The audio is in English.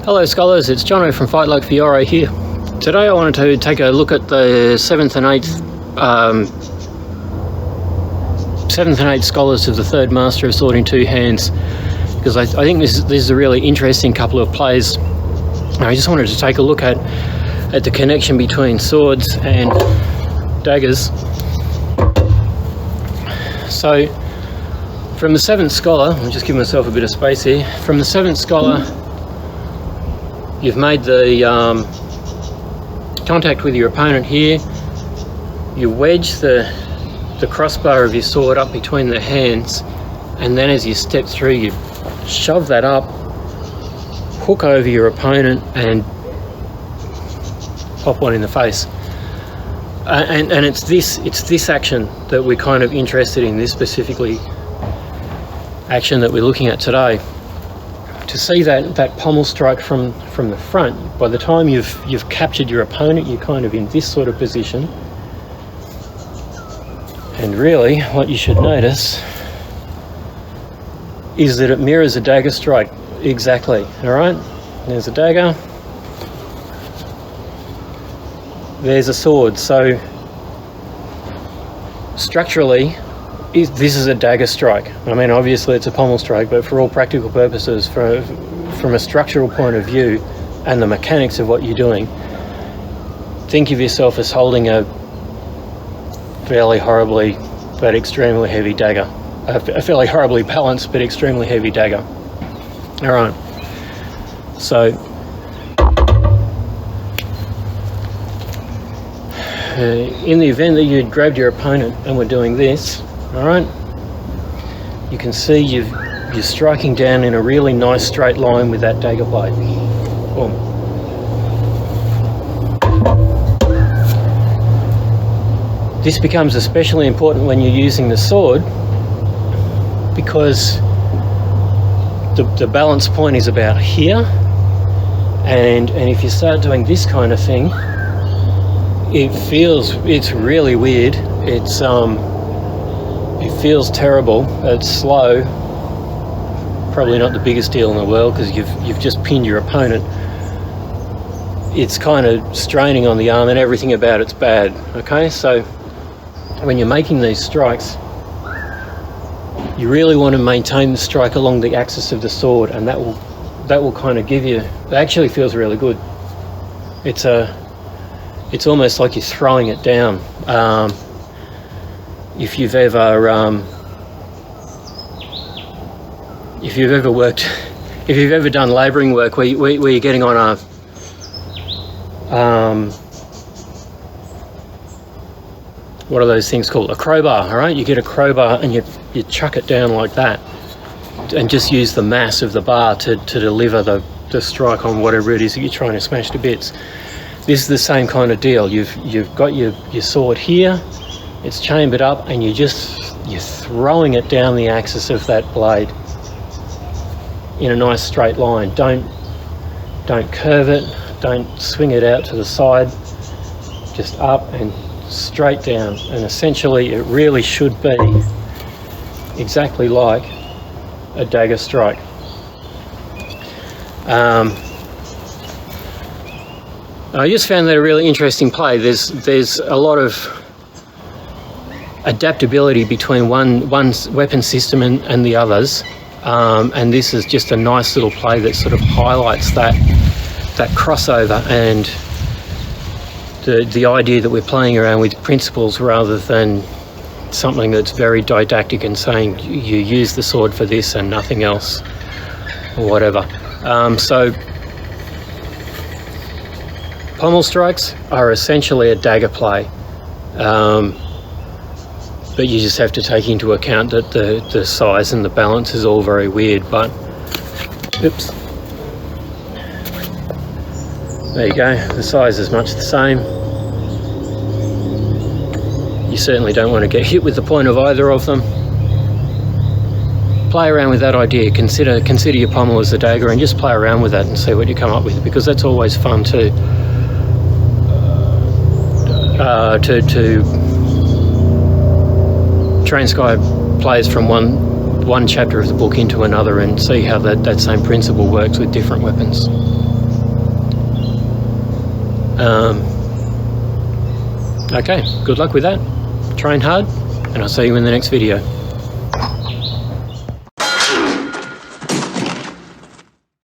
Hello scholars, it's Jono from Fight Like Fiore here. Today I wanted to take a look at the 7th and 8th scholars of the Third Master of Sword in Two Hands, because I think this is a really interesting couple of plays. I just wanted to take a look at the connection between swords and daggers. So from the 7th scholar, I'll just give myself a bit of space here. From the 7th scholar, you've made the contact with your opponent here. You wedge the crossbar of your sword up between the hands, and then as you step through, you shove that up, hook over your opponent, and pop one in the face. And it's this action that we're kind of interested in, this specifically action that we're looking at today. To see that pommel strike from the front, by the time you've captured your opponent, you're kind of in this sort of position. And really, what you should notice is that it mirrors a dagger strike exactly. All right, there's a dagger, there's a sword. So structurally, this is a dagger strike. I mean, obviously it's a pommel strike, but for all practical purposes, from a structural point of view and the mechanics of what you're doing, think of yourself as holding a fairly horribly but extremely heavy dagger. A fairly horribly balanced but extremely heavy dagger. All right. So in the event that you'd grabbed your opponent and were doing this, all right, you can see you're striking down in a really nice straight line with that dagger blade. Boom. This becomes especially important when you're using the sword, because the balance point is about here, and if you start doing this kind of thing, it's really weird. It feels terrible. It's slow. Probably not the biggest deal in the world, because you've just pinned your opponent. It's kind of straining on the arm, and everything about it's bad. Okay, so when you're making these strikes, you really want to maintain the strike along the axis of the sword, and that will kind of give you. It actually feels really good. It's almost like you're throwing it down. If you've ever done labouring work where you're getting on a what are those things called? A crowbar. All right, you get a crowbar and you chuck it down like that, and just use the mass of the bar to deliver the strike on whatever it is that you're trying to smash to bits. This is the same kind of deal. You've got your sword here, it's chambered up, and you're throwing it down the axis of that blade in a nice straight line. Don't curve it, don't swing it out to the side, just up and straight down. And essentially it really should be exactly like a dagger strike. I just found that a really interesting play. There's a lot of adaptability between one weapon system and the others, and this is just a nice little play that sort of highlights that crossover and the idea that we're playing around with principles rather than something that's very didactic and saying you use the sword for this and nothing else or whatever. So pommel strikes are essentially a dagger play, but you just have to take into account that the size and the balance is all very weird. But oops, there you go, the size is much the same. You certainly don't want to get hit with the point of either of them. Play around with that idea. Consider your pommel as a dagger, and just play around with that and see what you come up with, because that's always fun to transcribe plays from one chapter of the book into another and see how that same principle works with different weapons. Okay, good luck with that. Train hard, and I'll see you in the next video.